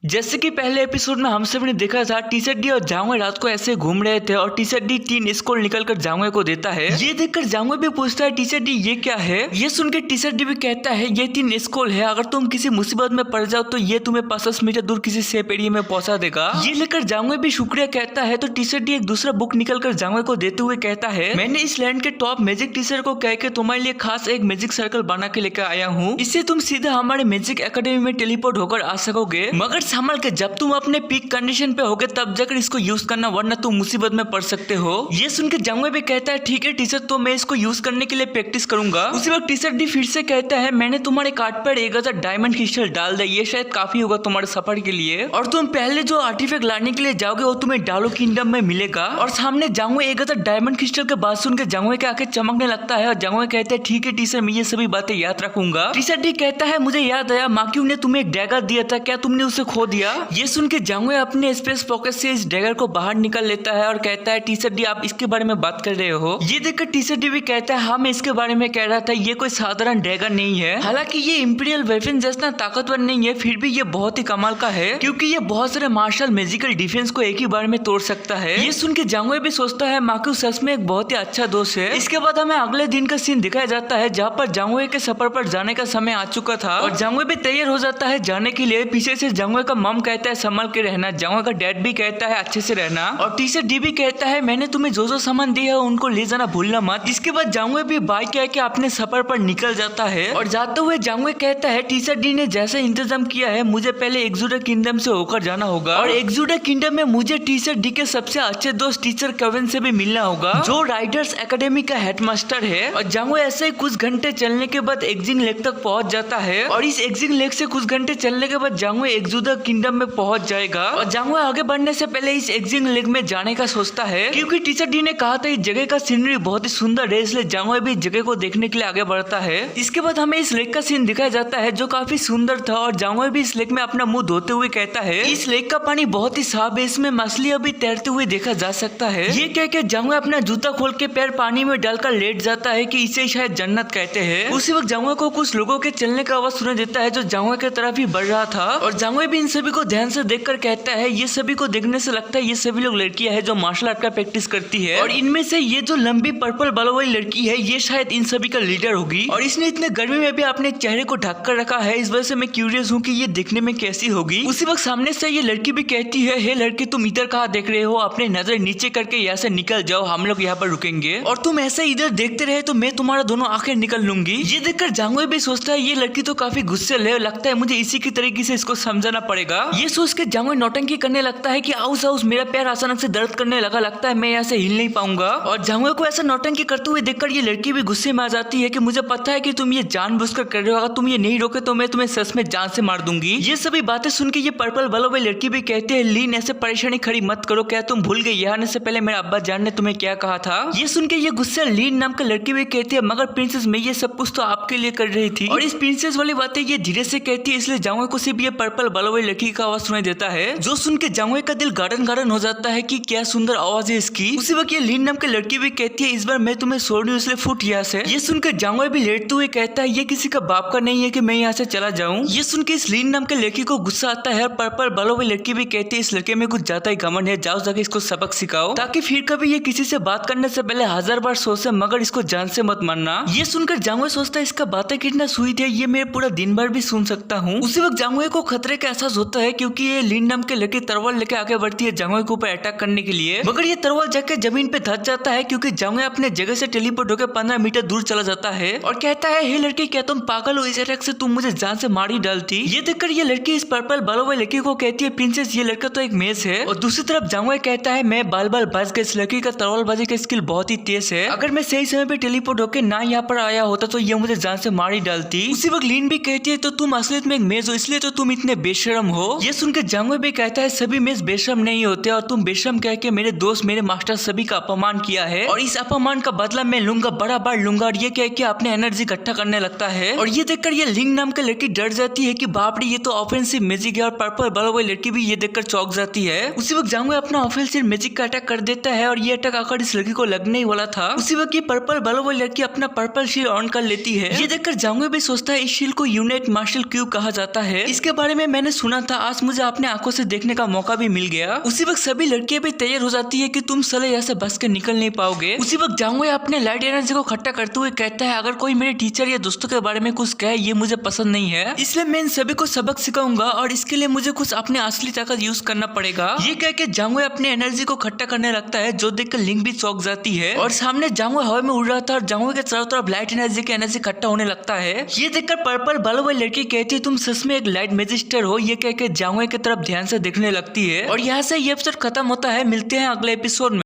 जैसे कि पहले एपिसोड में हम सब ने देखा था टीचर डी और जांगवे रात को ऐसे घूम रहे थे और टीचर डी 3 स्कोर निकलकर जांगवे को देता है। ये देखकर जांगवे भी पूछता है टीचर डी ये क्या है। ये सुनकर टीचर डी भी कहता है ये 3 स्कोर है, अगर तुम किसी मुसीबत में पड़ जाओ तो ये तुम्हें 50 मीटर दूर किसी सेफ एरिया में पहुंचा देगा। ये लेकर जांगवे भी शुक्रिया कहता है तो टीचर डी एक दूसरा बुक निकलकर जांगवे को देते हुए कहता है मैंने इस लैंड के टॉप मैजिक टीचर को कह के तुम्हारे लिए खास एक मैजिक सर्कल बना के लेकर आया हूँ, इससे तुम सीधा हमारे मैजिक एकेडमी में टेलीपोर्ट होकर आ सकोगे, मगर संभल के जब तुम अपने पीक कंडीशन पे होगे तब जाकर इसको यूज करना वरना तुम मुसीबत में पड़ सकते हो। ये सुनकर जांगवे भी कहता है ठीक है टीचर, तो मैं इसको यूज करने के लिए प्रैक्टिस करूंगा। उसी वक्त टीचर डी फिर से कहता है मैंने तुम्हारे कार्ड पर 1000 डायमंड क्रिस्टल डाल दिया, ये शायद काफी होगा तुम्हारे सफर के लिए, और तुम पहले जो आर्टिफैक्ट लाने के लिए जाओगे वो तुम्हें डालो किंगडम में मिलेगा। और सामने जांगवे 1000 डायमंड क्रिस्टल के बात सुनकर जांगवे के आंखें चमकने लगता है और जांगवे कहते हैं ठीक है टीचर, मैं ये सभी बातें याद रखूंगा। टीचर डी कहता है मुझे याद आया माक्यू ने तुम्हें एक डैगर दिया था, क्या तुमने उसे खो दिया। ये सुन के जांगवे अपने स्पेस पॉकेट से इस डैगर को बाहर निकाल लेता है और कहता है टीचर डी आप इसके बारे में बात कर रहे हो। ये देखकर टीचर डी भी कहता है हाँ मैं इसके बारे में कह रहा था, ये कोई साधारण डैगर नहीं है, हालांकि ये इंपीरियल वेपन जैसा ताकतवर नहीं है फिर भी ये बहुत ही कमाल का है क्योंकि ये बहुत सारे मार्शल मैजिकल डिफेंस को एक ही बार में तोड़ सकता है। ये सुन के जांगवे भी सोचता है माक्यू सच में एक बहुत ही अच्छा दोस्त है। इसके बाद हमें अगले दिन का सीन दिखाया जाता है जहाँ पर जांगवे के सफर पर जाने का समय आ चुका था और जांगवे भी तैयार हो जाता है जाने के लिए। पीछे से जांगवे का मम कहता है संभल के रहना, जांगवे का डैड भी कहता है अच्छे से रहना, और टीचर डी भी कहता है मैंने तुम्हें जो जो सामान दिया है उनको ले जाना भूलना मत। इसके बाद जांगवे भी बाइक कह के अपने सफर पर निकल जाता है और जाते हुए जांगवे कहता है टीचर डी ने जैसे इंतजाम किया है मुझे पहले एक्सुडा किंगडम से होकर जाना होगा और एक्सुडा किंगडम में मुझे टीचर डी के सबसे अच्छे दोस्त टीचर केविन से भी मिलना होगा जो राइडर्स एकेडमी का हेडमास्टर है। और जांगवे ऐसे ही कुछ घंटे चलने के बाद एक्जिंग लेक तक पहुंच जाता है और इस एक्जिंग लेक से कुछ घंटे चलने के बाद जांगवे एक्सुडा किंगडम में पहुंच जाएगा। और जांगवे आगे बढ़ने से पहले इस एक्जिंग लेक में जाने का सोचता है क्योंकि टीचर डी ने कहा था इस जगह का सीनरी बहुत ही सुंदर है, इसलिए जांगवे भी इस जगह को देखने के लिए आगे बढ़ता है। इसके बाद हमें इस लेक का सीन दिखाया जाता है जो काफी सुंदर था और जांगवे भी इस लेक में अपना मुंह धोते हुए कहता है इस लेक का पानी बहुत ही साफ है, इसमें मछलियां भी तैरते हुए देखा जा सकता है। ये कह के जांगवे अपना जूता खोल के पैर पानी में डालकर लेट जाता है कि इसे शायद जन्नत कहते हैं। उसी वक्त जांगवे को कुछ लोगों के चलने का आवाज सुनाई देता है जो जांगवे की तरफ ही बढ़ रहा था और जांगवे भी इन सभी को ध्यान से देखकर कहता है ये सभी को देखने से लगता है ये सभी लोग लड़कियां हैं जो मार्शल आर्ट का प्रैक्टिस करती है और इनमें से ये जो लंबी पर्पल बालों वाली लड़की है ये शायद इन सभी का लीडर होगी और इसने इतने गर्मी में भी अपने चेहरे को ढक कर रखा है, इस वजह से मैं क्यूरियस हूँ कि ये दिखने में कैसी होगी। उसी वक्त सामने से ये लड़की भी कहती है हे लड़की तुम इधर कहाँ देख रहे हो, अपने नजर नीचे करके यहाँ से निकल जाओ, हम लोग यहाँ पर रुकेंगे और तुम ऐसे इधर देखते रहे तो मैं तुम्हारा दोनों आंखें निकल लूंगी। ये देखकर जांगवे भी सोचता है ये लड़की तो काफी गुस्से है, लगता है मुझे इसी की तरीके से इसको समझाना पड़ेगा। ये सोच के जांगवे नौटंकी करने लगता है कि आउस आउस मेरा पैर अचानक से दर्द करने लगा, लगता है मैं यहाँ से हिल नहीं पाऊंगा। और जांगवे को ऐसा नौटंकी करते हुए देखकर ये लड़की भी गुस्से में आ जाती है कि मुझे पता है कि तुम ये जानबूझकर कर रहे हो, अगर तुम ये नहीं रोके तो मैं तुम्हें सच में जान से मार दूंगी। ये सभी बातें सुन के ये पर्पल बालों वाली लड़की भी कहती है लीन ऐसे परेशानी खड़ी मत करो, क्या तुम भूल गई यहाँ आने से पहले मेरे अब्बा जान ने तुम्हें क्या कहा था। ये सुन के ये गुस्सा लीन नाम का लड़की भी कहती है मगर प्रिंसेस मैं ये सब कुछ तो आपके लिए कर रही थी, और इस प्रिंसेस वाली बातें ये धीरे से कहती है इसलिए जांगवे को सिर्फ ये पर्पल बालों वाली लड़की का आवाज सुनाई देता है जो सुन के जांगवे का दिल गार्डन गार्डन हो जाता है कि क्या सुंदर आवाज है इसकी। उसी वक्त ये लीन नाम की लड़की भी कहती है इस बार मैं तुम्हें छोड़ दूं इसलिए फुट यहाँ से। ये सुनकर जांगवे भी लेटते हुए कहता है ये किसी का बाप का नहीं है कि मैं यहाँ से चला जाऊं। ये सुन के इस लीन नाम के लड़की को गुस्सा आता है और पर्पल बालों वाली लड़की भी कहती है इस लड़के में कुछ ज्यादा ही घमंड है, जाओ जाके इसको सबक सिखाओ ताकि फिर कभी ये किसी से बात करने से पहले 1000 बार सोचे मगर इसको जान से मत मानना। ये सुनकर जांगवे सोचता है इसका बातें कितना स्वीट है, ये मैं पूरा दिन भर भी सुन सकता हूँ। उसी वक्त जांगवे को खतरे का एहसास होता है क्योंकि ये लीन नाम के लड़की तलवार लेके आगे बढ़ती है जांगवे के ऊपर अटैक करने के लिए, मगर ये तलवार जाके जमीन पे धस जाता है क्योंकि जांगवे अपने जगह से टेलीपोर्ट होकर 15 मीटर दूर चला जाता है और कहता है हे लड़की क्या तुम पागल हो, इस अटैक से तुम मुझे जान से मार ही डालती। ये देखकर ये लड़की इस पर्पल बालों वाली लड़की को कहती है प्रिंसेस ये लड़का तो एक मेज है, और दूसरी तरफ जांगवे कहता है मैं बाल बाल बच गया, इस लड़की का तलवारबाजी का स्किल बहुत ही तेज है, अगर मैं सही समय पे टेलीपोर्ट होकर ना यहाँ पर आया होता तो ये मुझे जान से मार ही डालती। उसी वक्त लीन भी कहती है तो तुम असलियत में एक मेज हो इसलिए तो तुम इतने बेशरम हो। ये सुनकर जांगवे भी कहता है सभी मेज बेशरम नहीं होते और तुम बेशरम कह के मेरे दोस्त मेरे मास्टर सभी का अपमान किया है और इस अपमान का बदला मैं लूंगा, बड़ा बार लूंगा। और ये कह के अपने एनर्जी इकट्ठा करने लगता है और ये देखकर ये लिंग नाम की लड़की डर जाती है कि बाप रे ये तो ऑफेंसिव मैजिक है, और पर्पल बालों वाली लड़की भी ये देखकर चौंक जाती है। उसी वक्त जांगवे अपना ऑफेंसिव मैजिक का अटैक कर देता है और ये अटैक आकर इस लड़की को लगने ही वाला था। उसी वक्त ये पर्पल बालों वाली लड़की अपना पर्पल शील्ड ऑन कर लेती है। ये देखकर जांगवे भी सोचता है इस शील्ड को यूनाइट मार्शल क्यूब कहा जाता है, इसके बारे में मैंने सुना सुना था, आज मुझे अपने आंखों से देखने का मौका भी मिल गया। उसी वक्त सभी लड़कियां भी तैयार हो जाती है कि तुम साले यहाँ से बस के निकल नहीं पाओगे। उसी वक्त जांगवे अपने लाइट एनर्जी को इकट्ठा करते हुए कहता है, अगर कोई मेरे टीचर या दोस्तों के बारे में कुछ कहे ये मुझे पसंद नहीं है, इसलिए मैं इन सभी को सबक सिखाऊंगा और इसके लिए मुझे कुछ अपने असली ताकत यूज करना पड़ेगा। ये कह के जांगवे अपने एनर्जी को इकट्ठा करने लगता है, जो देखकर लिंक भी चौंक जाती है। और सामने जांगवे हवा में उड़ रहा था और जांगवे के चारों तरफ लाइट एनर्जी की एनर्जी इकट्ठा होने लगता है। ये देखकर पर्पल बालों वाली लड़की कहती है, तुम सच में एक लाइट मैजिस्टर हो। ये कह के जांगवे की तरफ ध्यान से देखने लगती है और यहाँ से ये एपिसोड खत्म होता है। मिलते हैं अगले एपिसोड में।